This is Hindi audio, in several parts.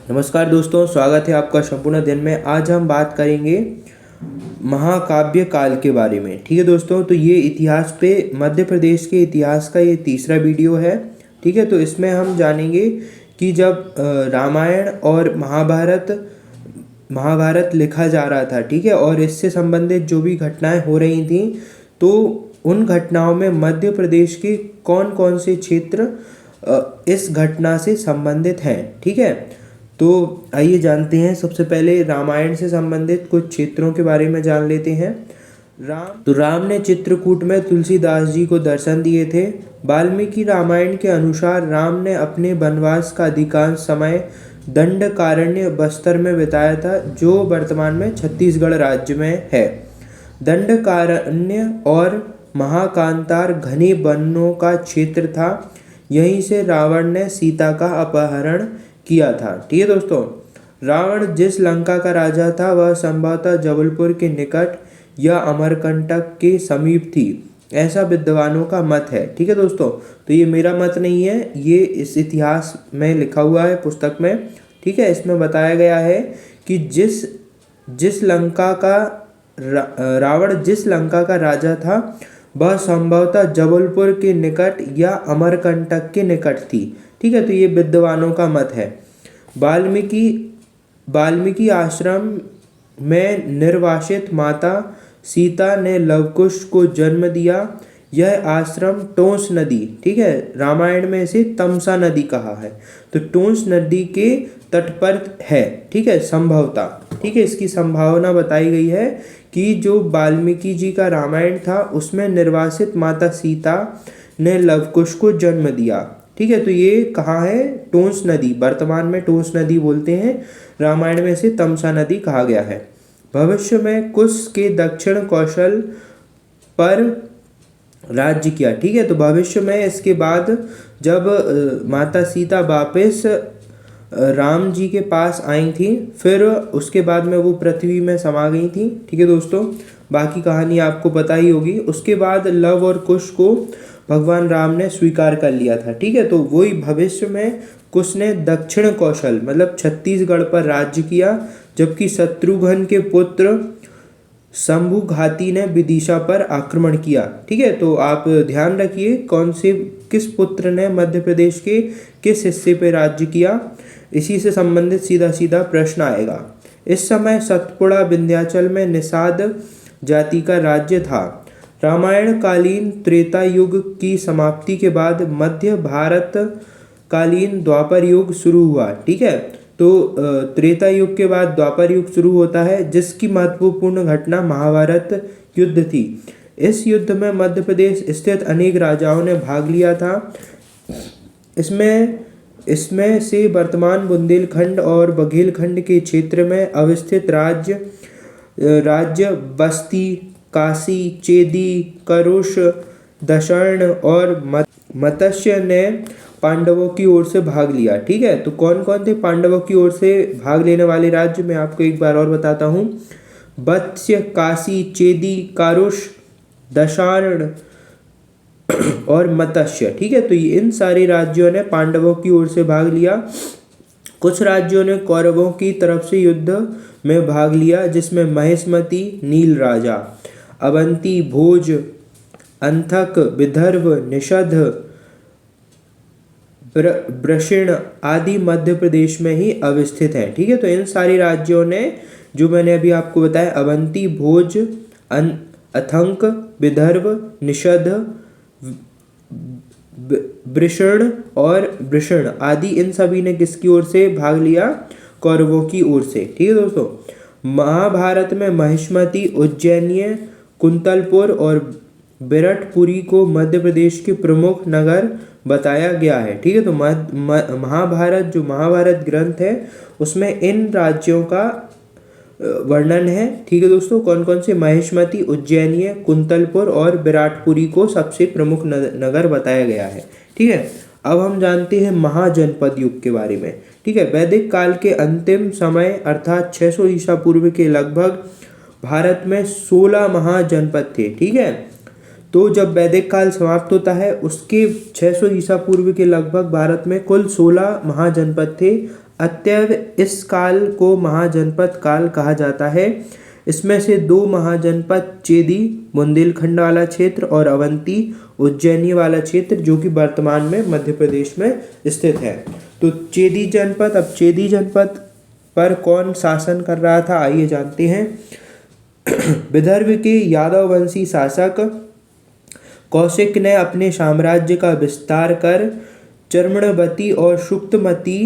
नमस्कार दोस्तों, स्वागत है आपका संपूर्ण अध्ययन में। आज हम बात करेंगे महाकाव्य काल के बारे में। ठीक है दोस्तों, तो ये इतिहास पे मध्य प्रदेश के इतिहास का ये तीसरा वीडियो है। ठीक है, तो इसमें हम जानेंगे कि जब रामायण और महाभारत लिखा जा रहा था, ठीक है, और इससे संबंधित जो भी घटनाएं हो रही थी, तो उन घटनाओं में मध्य प्रदेश के कौन कौन से क्षेत्र इस घटना से संबंधित हैं। ठीक है, तो आइए जानते हैं। सबसे पहले रामायण से संबंधित कुछ क्षेत्रों के बारे में जान लेते हैं। राम ने चित्रकूट में तुलसीदास जी को दर्शन दिए थे। वाल्मीकि रामायण के अनुसार राम ने अपने वनवास का अधिकांश समय दंडकारण्य बस्तर में बिताया था, जो वर्तमान में छत्तीसगढ़ राज्य में है। दंडकारण्य और महाकांतार घने वनों का क्षेत्र था। यहीं से रावण ने सीता का अपहरण किया था। ठीक है दोस्तों, रावण जिस लंका का राजा था वह संभवतः जबलपुर के निकट या अमरकंटक के समीप थी, ऐसा विद्वानों का मत है। ठीक है दोस्तों, तो ये मेरा मत नहीं है, ये इस इतिहास में लिखा हुआ है पुस्तक में। ठीक है, इसमें बताया गया है कि रावण जिस लंका का राजा था वह संभवतः जबलपुर के निकट या अमरकंटक के निकट थी। ठीक है, तो ये विद्वानों का मत है। वाल्मीकि आश्रम में निर्वासित माता सीता ने लवकुश को जन्म दिया। यह आश्रम टोंस नदी, ठीक है, रामायण में इसे तमसा नदी कहा है, तो टोंस नदी के तट पर है। ठीक है, संभवतः, ठीक है, इसकी संभावना बताई गई है कि जो वाल्मीकि जी का रामायण था उसमें निर्वासित माता सीता ने लवकुश को जन्म दिया। ठीक है, तो ये कहाँ है? टोंस नदी, वर्तमान में टोंस नदी बोलते हैं, रामायण में इसे तमसा नदी कहा गया है। भविष्य में कुश के दक्षिण कौशल पर राज्य किया। ठीक है, तो भविष्य में इसके बाद जब माता सीता वापस राम जी के पास आई थी, फिर उसके बाद में वो पृथ्वी में समा गई थी। ठीक है दोस्तों, बाकी कहानी आपको पता ही होगी। उसके बाद लव और कुश को भगवान राम ने स्वीकार कर लिया था। ठीक है, तो वही भविष्य में कुश ने दक्षिण कौशल मतलब छत्तीसगढ़ पर राज्य किया, जबकि शत्रुघ्न के पुत्र शंभुघाती ने विदिशा पर आक्रमण किया। ठीक है, तो आप ध्यान रखिए किस पुत्र ने मध्य प्रदेश के किस हिस्से पर राज्य किया, इसी से संबंधित सीधा सीधा प्रश्न आएगा। इस समय सतपुड़ा विंध्याचल में निषाद जाति का राज्य था। रामायण कालीन त्रेता युग की समाप्ति के बाद मध्य भारत कालीन द्वापर युग शुरू हुआ। ठीक है, तो त्रेता युग के बाद द्वापर युग शुरू होता है, जिसकी महत्वपूर्ण घटना महाभारत युद्ध थी। इस युद्ध में मध्य प्रदेश स्थित अनेक राजाओं ने भाग लिया था। इसमें से वर्तमान बुंदेलखंड और बघेलखंड के क्षेत्र में अवस्थित राज्य बस्ती, काशी, चेदी, करुष, दशर्ण और मत्स्य ने पांडवों की ओर से भाग लिया। ठीक है, तो कौन कौन थे पांडवों की ओर से भाग लेने वाले राज्य? मैं आपको एक बार और बताता हूँ। वत्स्य, काशी, चेदी, कारुष, दशार्ण और मत्स्य। ठीक है, तो इन सारे राज्यों ने पांडवों की ओर से भाग लिया। कुछ राज्यों ने कौरवों की तरफ से युद्ध में भाग लिया, जिसमें महेशमती, नील राजा, अवंती, भोज, अंधक, विदर्भ, निषद, ब्रषिण आदि मध्य प्रदेश में ही अवस्थित हैं। ठीक है, तो इन सारे राज्यों ने, जो मैंने अभी आपको बताया, अवंती, भोज, अथंक, विदर्भ, निषद, ब्रषिण और ब्रषिण आदि, इन सभी ने किसकी ओर से भाग लिया? कौरवों की ओर से। ठीक है दोस्तों, महाभारत में महिष्मती, उज्जैन्य, कुंतलपुर और विराटपुरी को मध्य प्रदेश के प्रमुख नगर बताया गया है। ठीक है, तो महाभारत ग्रंथ है उसमें इन राज्यों का वर्णन है। ठीक है दोस्तों, कौन कौन से? महिष्मती, उज्जैन्य, कुंतलपुर और विराटपुरी को सबसे प्रमुख नगर बताया गया है। ठीक है, अब हम जानते हैं महाजनपद युग के बारे में। ठीक है, वैदिक काल के अंतिम समय अर्थात 600 ईसा पूर्व के लगभग भारत में 16 महाजनपद थे। ठीक है, तो जब वैदिक काल समाप्त होता है उसके 600 ईसा पूर्व के लगभग भारत में कुल 16 महाजनपद थे। अतएव इस काल को महाजनपद काल कहा जाता है। इसमें से दो महाजनपद चेदी बुंदेलखंड वाला क्षेत्र और अवंती उज्जैनी वाला क्षेत्र, जो कि वर्तमान में मध्य प्रदेश में स्थित है। तो चेदी जनपद, अब चेदी जनपद पर कौन शासन कर रहा था, आइए जानते हैं। विदर्भ के यादव वंशी शासक कौशिक ने अपने साम्राज्य का विस्तार कर चर्मणवती और शुक्तमती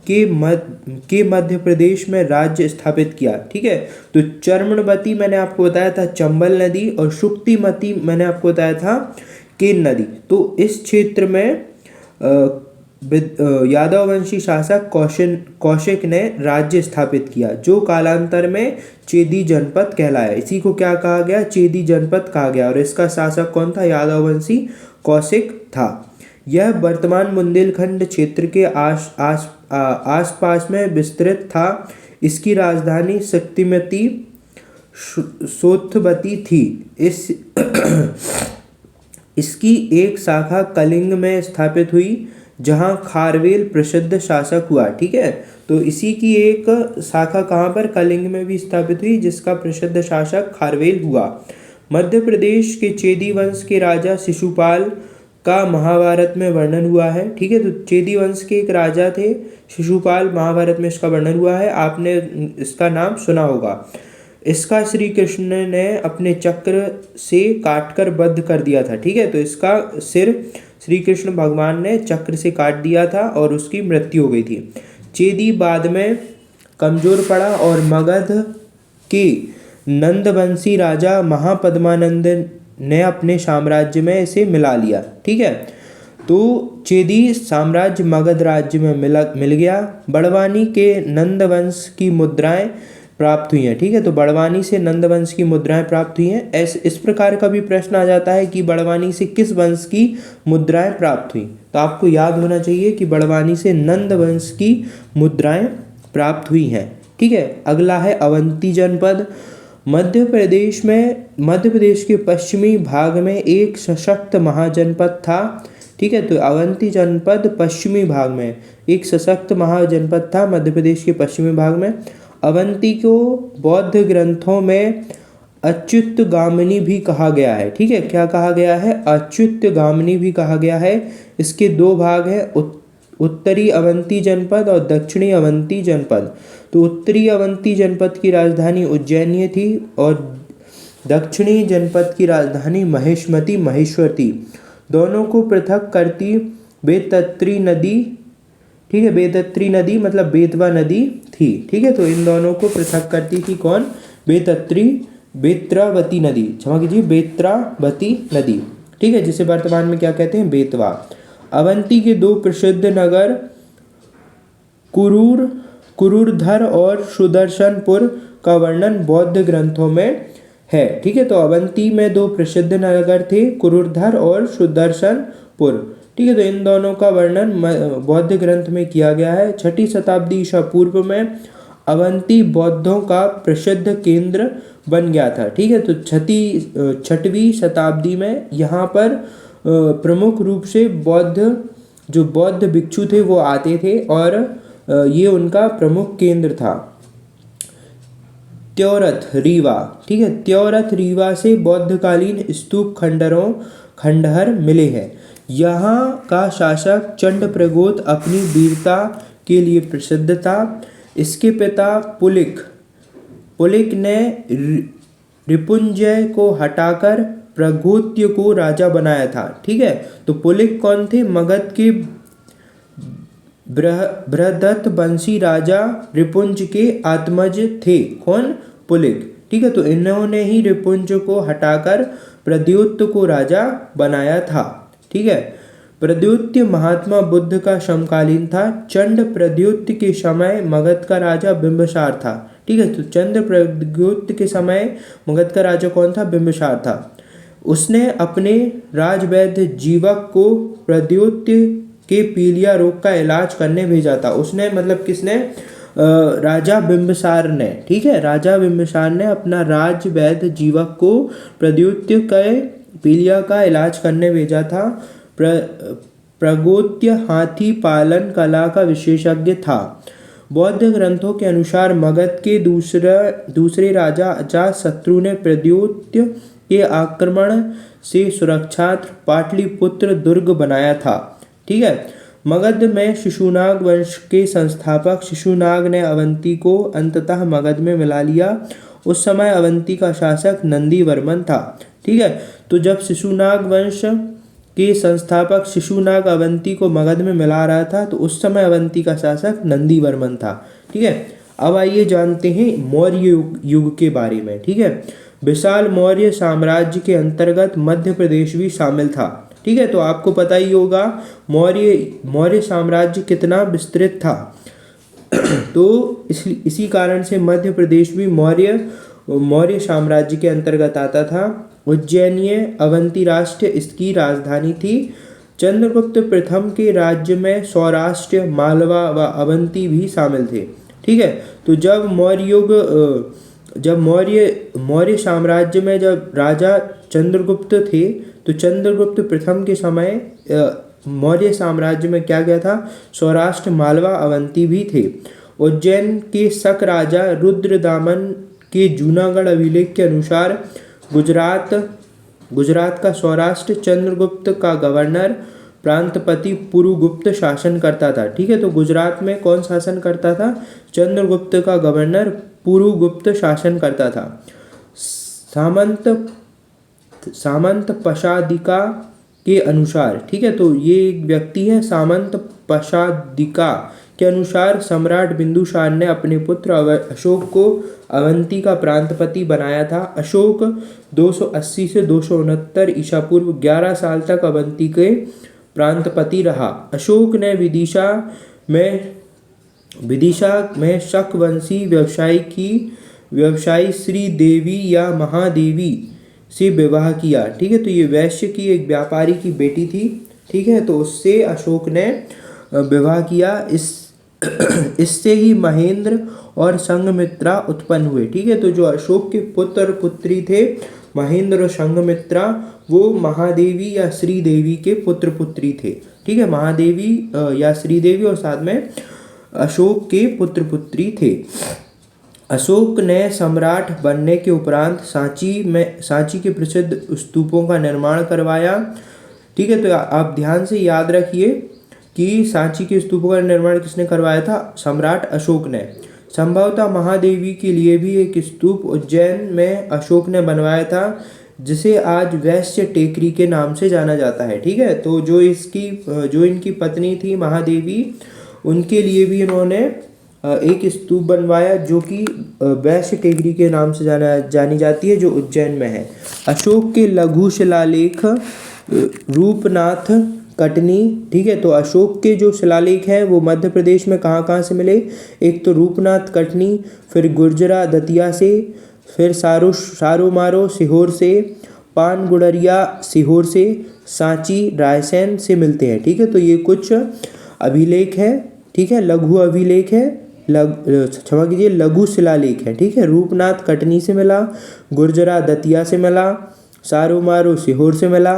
के मध्य प्रदेश में राज्य स्थापित किया। ठीक है, तो चर्मणवती मैंने आपको बताया था चंबल नदी, और शुक्तिमती मैंने आपको बताया था केन नदी। तो इस क्षेत्र में यादव वंशी शासक कौशिक ने राज्य स्थापित किया, जो कालांतर में चेदी जनपद कहलाया। इसी को क्या कहा गया, चेदी जनपद कहा गया, और इसका शासक कौन था, यादव वंशी कौशिक था। यह वर्तमान बुंदेलखंड क्षेत्र के आसपास में विस्तृत था। इसकी राजधानी शक्तिमती सोथवती थी। इसकी एक शाखा कलिंग में स्थापित हुई, जहां खारवेल प्रसिद्ध शासक हुआ। ठीक है, तो इसी की एक शाखा कहाँ पर, कलिंग में भी स्थापित हुई, जिसका प्रसिद्ध शासक खारवेल हुआ। मध्य प्रदेश के चेदी वंश के राजा शिशुपाल का महाभारत में वर्णन हुआ है। ठीक है, तो चेदी वंश के एक राजा थे शिशुपाल, महाभारत में इसका वर्णन हुआ है, आपने इसका नाम सुना होगा। इसका श्री कृष्ण ने अपने चक्र से काटकर वध कर दिया था। ठीक है, तो इसका सिर श्री कृष्ण भगवान ने चक्र से काट दिया था और उसकी मृत्यु हो गई थी। चेदी बाद में कमजोर पड़ा और मगध के नंदवंशी राजा महापद्मानंद ने अपने साम्राज्य में इसे मिला लिया। ठीक है, तो चेदी साम्राज्य मगध राज्य में मिल गया। बड़वानी के नंदवंश की मुद्राएं प्राप्त हुई हैं। ठीक है, तो बड़वानी से नंदवंश की मुद्राएं प्राप्त हुई हैं। इस प्रकार का भी प्रश्न आ जाता है कि बड़वानी से किस वंश की मुद्राएं प्राप्त हुई, तो आपको याद होना चाहिए कि बड़वानी से नंदवंश की मुद्राएं प्राप्त हुई हैं। ठीक है, अगला है अवंती जनपद। मध्य प्रदेश के पश्चिमी भाग में एक सशक्त महाजनपद था। ठीक है, तो अवंती जनपद पश्चिमी भाग में एक सशक्त महाजनपद था, मध्य प्रदेश के पश्चिमी भाग में। अवंती को बौद्ध ग्रंथों में अच्युतगामिनी भी कहा गया है। ठीक है, क्या कहा गया है, अच्युतगामिनी भी कहा गया है। इसके दो भाग हैं, उत्तरी अवंती जनपद और दक्षिणी अवंती जनपद। तो उत्तरी अवंती जनपद की राजधानी उज्जैनी थी और दक्षिणी जनपद की राजधानी महेश्वर थी। दोनों को पृथक करती बेतत्री नदी, ठीक है, बेतत्री नदी मतलब बेतवा नदी थी। ठीक है, तो इन दोनों को पृथक करती थी कौन, बेत्रावती नदी, क्षमा कीजिए, बेत्रावती नदी। ठीक है, जिसे वर्तमान में क्या कहते हैं, बेतवा। अवंती के दो प्रसिद्ध नगर कुरूरधर और सुदर्शनपुर का वर्णन बौद्ध ग्रंथों में है। ठीक है, तो अवंती में दो प्रसिद्ध नगर थे, कुरूरधर और सुदर्शनपुर। ठीक है, तो इन दोनों का वर्णन बौद्ध ग्रंथ में किया गया है। 6ठी शताब्दी ईसा पूर्व में अवंती बौद्धों का प्रसिद्ध केंद्र बन गया था। ठीक है, तो 6वीं शताब्दी में यहाँ पर प्रमुख रूप से बौद्ध भिक्षु थे वो आते थे और ये उनका प्रमुख केंद्र था। त्योरथ रीवा, ठीक है, त्योरथ रीवा से बौद्धकालीन स्तूप खंडहर मिले हैं। यहाँ का शासक चंडप्रगोत अपनी वीरता के लिए प्रसिद्ध था। इसके पिता पुलिक ने रिपुंजय को हटाकर प्रगोत्य को राजा बनाया था। ठीक है, तो पुलिक कौन थे, मगध के बृहदत्त वंशी राजा रिपुंज के आत्मज थे। कौन, पुलिक। ठीक है, तो इन्होंने ही रिपुंज को हटाकर प्रद्योत को राजा बनाया था। ठीक है, प्रद्योत महात्मा बुद्ध का समकालीन था। चंड प्रद्योत के समय मगध का राजा बिंबिसार था। ठीक है, तो चंद्र प्रद्योत के समय मगध का राजा कौन था, बिंबिसार था। उसने अपने राजवैद्य जीवक को प्रद्योत के पीलिया रोग का इलाज करने भेजा था। उसने मतलब किसने, राजा बिंबिसार ने। ठीक है, राजा बिंबिसार ने अपना राजवैद्य जीवक को प्रद्योत के पीलिया का इलाज करने भेजा था। प्रगोत्य हाथी पालन कला का विशेषज्ञ था। बौद्ध ग्रंथों के अनुसार मगध के दूसरे राजा अजातशत्रु ने प्रद्योत्य के आक्रमण से सुरक्षार्थ पाटलिपुत्र दुर्ग बनाया था। ठीक है। मगध में शिशुनाग वंश के संस्थापक शिशुनाग ने अवंती को अंततः मगध में मिला लिया। उस समय अवंती का शासक नंदीवर्मन था। ठीक है। तो जब शिशुनाग वंश के संस्थापक शिशुनाग अवंती को मगध में मिला रहा था तो उस समय अवंती का शासक नंदीवर्मन था। ठीक है। अब आइए जानते हैं मौर्य युग के बारे में। ठीक है। विशाल मौर्य साम्राज्य के अंतर्गत मध्य प्रदेश भी शामिल था। ठीक है। तो आपको पता ही होगा मौर्य साम्राज्य कितना विस्तृत था। तो इसी कारण से मध्य प्रदेश भी मौर्य साम्राज्य के अंतर्गत आता था। उज्जैनीय अवंती राष्ट्र इसकी राजधानी थी। चंद्रगुप्त प्रथम के राज्य में सौराष्ट्र, मालवा व अवंती भी शामिल थे। ठीक है। तो जब मौर्य साम्राज्य में जब राजा चंद्रगुप्त थे तो चंद्रगुप्त प्रथम के समय मौर्य साम्राज्य में क्या क्या था, सौराष्ट्र, मालवा, अवंती भी थे। उज्जैन के शक राजा रुद्रदामन के जूनागढ़ अभिलेख के अनुसार गुजरात का सौराष्ट्र चंद्रगुप्त का गवर्नर प्रांतपति पुरुगुप्त शासन करता था। ठीक है। तो गुजरात में कौन शासन करता था, चंद्रगुप्त का गवर्नर पुरुगुप्त शासन करता था। सामंत पशादिका के अनुसार, ठीक है, तो ये एक व्यक्ति है सामंत पशादिका के अनुसार सम्राट बिंदुसार ने अपने पुत्र अशोक को अवंती का प्रांतपति बनाया था। अशोक 280 से 269 ईसा पूर्व 11 साल तक अवंती के प्रांतपति रहा। अशोक ने विदिशा में शक वंशी व्यवसायी श्रीदेवी या महादेवी से विवाह किया। ठीक है। तो ये वैश्य की एक व्यापारी की बेटी थी। ठीक है। तो उससे अशोक ने विवाह किया। इससे ही महेंद्र और संघमित्रा उत्पन्न हुए। ठीक है। तो जो अशोक के पुत्र और पुत्री थे महेंद्र और संघमित्रा, वो महादेवी या श्रीदेवी के पुत्र पुत्री थे। ठीक है। महादेवी या श्रीदेवी और साथ में अशोक के पुत्र पुत्री थे। अशोक ने सम्राट बनने के उपरांत सांची के प्रसिद्ध स्तूपों का निर्माण करवाया। ठीक है। तो आप ध्यान से याद रखिए कि सांची के स्तूपों का निर्माण किसने करवाया था, सम्राट अशोक ने। संभवतः महादेवी के लिए भी एक स्तूप उज्जैन में अशोक ने बनवाया था, जिसे आज वैश्य टेकरी के नाम से जाना जाता है। ठीक है। तो जो इनकी पत्नी थी महादेवी, उनके लिए भी इन्होंने एक स्तूप बनवाया जो कि वैश्य टेकरी के नाम से जानी जाती है, जो उज्जैन में है। अशोक के लघु शिलालेख रूपनाथ कटनी। ठीक है। तो अशोक के जो शिलालेख हैं वो मध्य प्रदेश में कहाँ से मिले, एक तो रूपनाथ कटनी, फिर गुर्जरा दतिया से, फिर सारोमारो सीहोर से, पानगुड़रिया सीहोर से, सांची रायसेन से मिलते हैं। ठीक है। तो ये कुछ अभिलेख है। ठीक है। लघु अभिलेख है, क्षमा कीजिए, लघु शिलालेख है। ठीक है। रूपनाथ कटनी से मिला, गुर्जरा दतिया से मिला, सारोमारो सीहोर से मिला,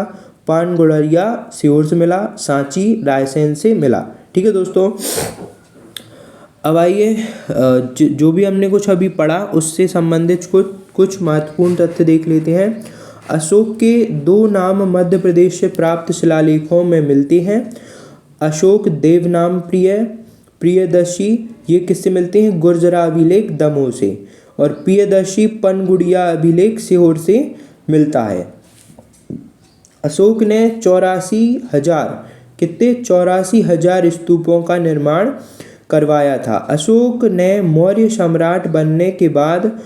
पानगुड़रिया सीहोर से मिला, सांची रायसेन से मिला। ठीक है दोस्तों। अब आइए जो भी हमने कुछ अभी पढ़ा उससे संबंधित कुछ महत्वपूर्ण तथ्य देख लेते हैं। अशोक के 2 नाम मध्य प्रदेश से प्राप्त शिलालेखों में मिलते हैं। अशोक देवनाम प्रियदर्शी, ये किससे मिलते हैं, गुर्जरा अभिलेख दमोह से, और प्रियदर्शी पनगुड़िया अभिलेख सीहोर से मिलता है। अशोक ने 84,000 स्तूपों का निर्माण करवाया था। अशोक ने मौर्य सम्राट बनने के बाद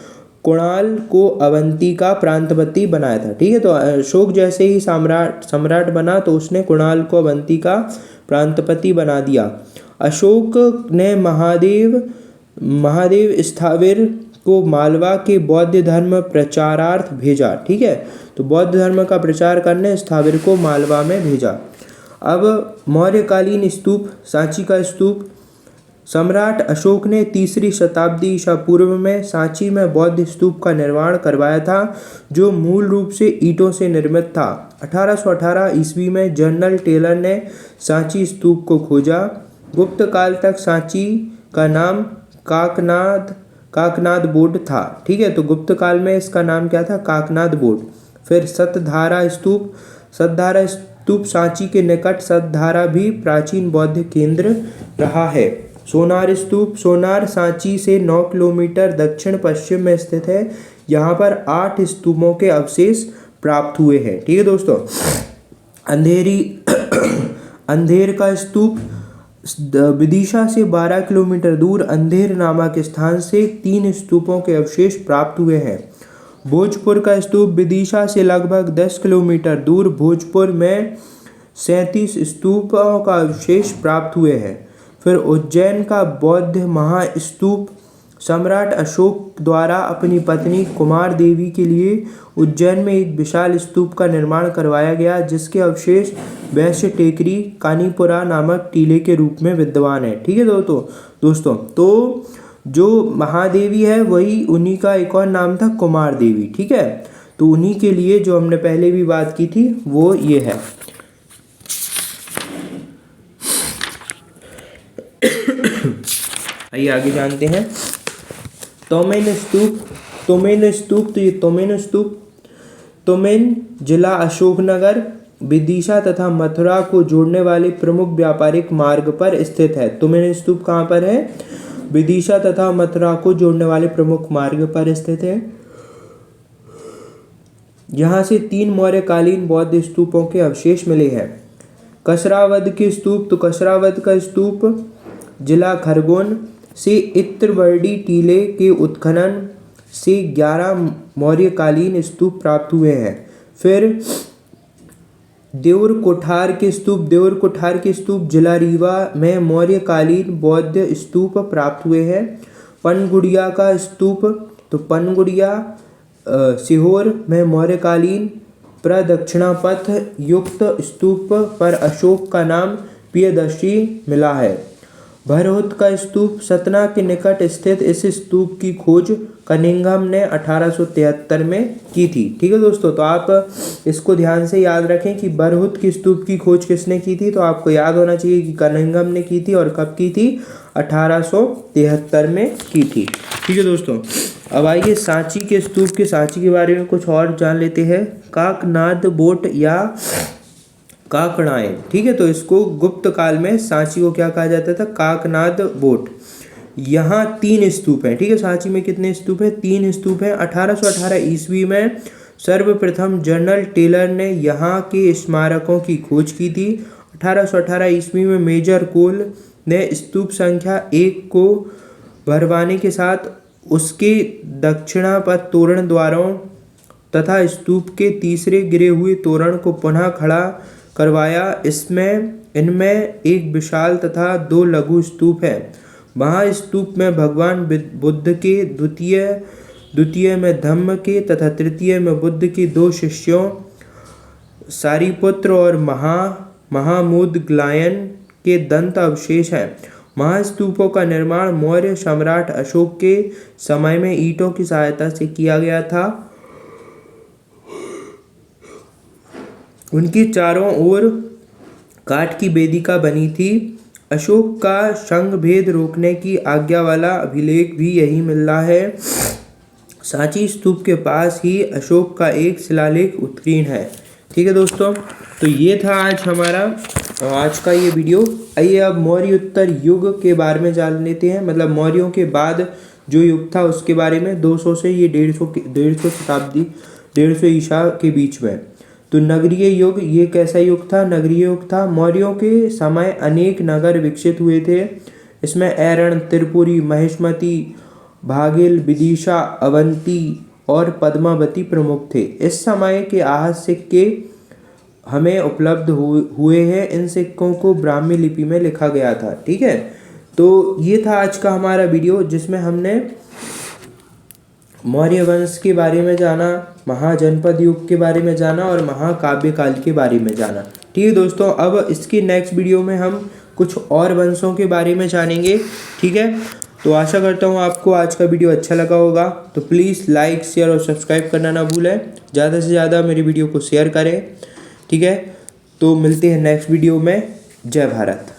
कुणाल को अवंती का प्रांतपति बनाया था। ठीक है। तो अशोक जैसे ही सम्राट बना तो उसने कुणाल को अवंती का प्रांतपति बना दिया। अशोक ने महादेव स्थाविर को मालवा के बौद्ध धर्म प्रचारार्थ भेजा। ठीक है। तो बौद्ध धर्म का प्रचार करने स्थाविर को मालवा में भेजा। अब मौर्यकालीन स्तूप, सांची का स्तूप। सम्राट अशोक ने 3री शताब्दी ईसा पूर्व में सांची में बौद्ध स्तूप का निर्माण करवाया था, जो मूल रूप से ईंटों से निर्मित था। 1818 ईस्वी में जनरल टेलर ने सांची स्तूप को खोजा। गुप्त काल तक सांची का नाम काकनाद बोर्ड था। ठीक है, तो गुप्त काल में इसका नाम क्या था? काकनाद बोर्ड। फिर सतधारा स्तूप सांची के निकट सतधारा भी प्राचीन बौद्ध केंद्र रहा है। सोनार सांची से 9 किलोमीटर दक्षिण पश्चिम में स्थित है। यहाँ पर 8 स्तूपों के अवशेष प्राप्त हुए हैं। ठीक है दोस्तों, अंधेर का स्तूप विदिशा से 12 किलोमीटर दूर अंधेर नामक स्थान से 3 स्तूपों के अवशेष प्राप्त हुए हैं। भोजपुर का स्तूप विदिशा से लगभग 10 किलोमीटर दूर भोजपुर में 37 स्तूपों का अवशेष प्राप्त हुए हैं। फिर उज्जैन का बौद्ध महास्तूप सम्राट अशोक द्वारा अपनी पत्नी कुमार देवी के लिए उज्जैन में एक विशाल स्तूप का निर्माण करवाया गया, जिसके अवशेष वैश्य टेकरी कानीपुरा नामक टीले के रूप में विद्यमान है। ठीक है दोस्तों, तो जो महादेवी है वही उन्हीं का एक और नाम था कुमार देवी। ठीक है, तो उन्हीं के लिए जो हमने पहले भी बात की थी वो ये है। आइए आगे जानते हैं। तोमेन स्तूप तोमेन जिला अशोकनगर विदिशा तथा मथुरा को जोड़ने वाले प्रमुख व्यापारिक मार्ग पर स्थित है। तोमेन स्तूप कहाँ पर है? विदिशा तथा मथुरा को जोड़ने वाले प्रमुख मार्ग पर स्थित है। यहाँ से 3 मौर्यकालीन बौद्ध स्तूपों के अवशेष मिले हैं। कसरावद का स्तूप जिला खरगोन से इत्रवर्डी टीले के उत्खनन से 11 मौर्यकालीन स्तूप प्राप्त हुए हैं। फिर देउर कोठार के स्तूप जिला रीवा में मौर्यकालीन बौद्ध स्तूप प्राप्त हुए हैं। पनगुड़िया का स्तूप सीहोर में मौर्यकालीन प्रदक्षिणापथ युक्त स्तूप पर अशोक का नाम पियदर्शी मिला है। भरहुत का स्तूप सतना के निकट स्थित इस स्तूप की खोज कनिंघम ने 1873 में की थी। ठीक है दोस्तों, तो आप इसको ध्यान से याद रखें कि भरहुत की स्तूप की खोज किसने की थी, तो आपको याद होना चाहिए कि कनिंघम ने की थी। और कब की थी? 1873 में की थी। ठीक है दोस्तों, अब आइए सांची के बारे में कुछ और जान लेते हैं। काकनाद बोट या काकणाएं। ठीक है, तो इसको गुप्त काल में सांची को क्या कहा जाता था? काकनाद बोट। यहाँ 3 स्तूप हैं। ठीक है, सांची में कितने स्तूप हैं? 3 स्तूप हैं। 1818 ईस्वी में सर्वप्रथम जनरल टेलर ने यहाँ के स्मारकों की खोज की थी। 1818 ईस्वी में मेजर कोल ने स्तूप संख्या 1 को भरवाने के साथ उसके दक्षिणापथ तोरण द्वारों तथा स्तूप के तीसरे गिरे हुए तोरण को पुनः खड़ा करवाया। इनमें एक विशाल तथा 2 लघु स्तूप है। महास्तूप में भगवान बुद्ध के, द्वितीय में धम्म के तथा तृतीय में बुद्ध के 2 शिष्यों सारिपुत्र और महामुद्गलायन के दंत अवशेष हैं। महास्तूपों का निर्माण मौर्य सम्राट अशोक के समय में ईंटों की सहायता से किया गया था। उनकी चारों ओर काठ की वेदिका बनी थी। अशोक का संघ भेद रोकने की आज्ञा वाला अभिलेख भी यही मिल रहा है। सांची स्तूप के पास ही अशोक का एक शिलालेख उत्कीर्ण है। ठीक है दोस्तों, तो ये था आज का ये वीडियो। आइए अब मौर्योत्तर युग के बारे में जान लेते हैं, मतलब मौर्यों के बाद जो युग था उसके बारे में। 200 से ये 150 ईसा के बीच में। तो नगरीय युग, ये कैसा युग था? नगरीय युग था। मौर्यों के समय अनेक नगर विकसित हुए थे। इसमें ऐरण, त्रिपुरी, महेशमती, भागिल, विदिशा, अवंती और पद्मावती प्रमुख थे। इस समय के आहत सिक्के हमें उपलब्ध हुए हैं। इन सिक्कों को ब्राह्मी लिपि में लिखा गया था। ठीक है, तो ये था आज का हमारा वीडियो, जिसमें हमने मौर्य वंश के बारे में जाना, महाजनपद युग के बारे में जाना और महाकाव्य काल के बारे में जाना। ठीक है दोस्तों, अब इसकी नेक्स्ट वीडियो में हम कुछ और वंशों के बारे में जानेंगे। ठीक है, तो आशा करता हूँ आपको आज का वीडियो अच्छा लगा होगा। तो प्लीज़ लाइक, शेयर और सब्सक्राइब करना ना भूलें। ज़्यादा से ज़्यादा मेरी वीडियो को शेयर करें। ठीक है, तो मिलते हैं नेक्स्ट वीडियो में। जय भारत।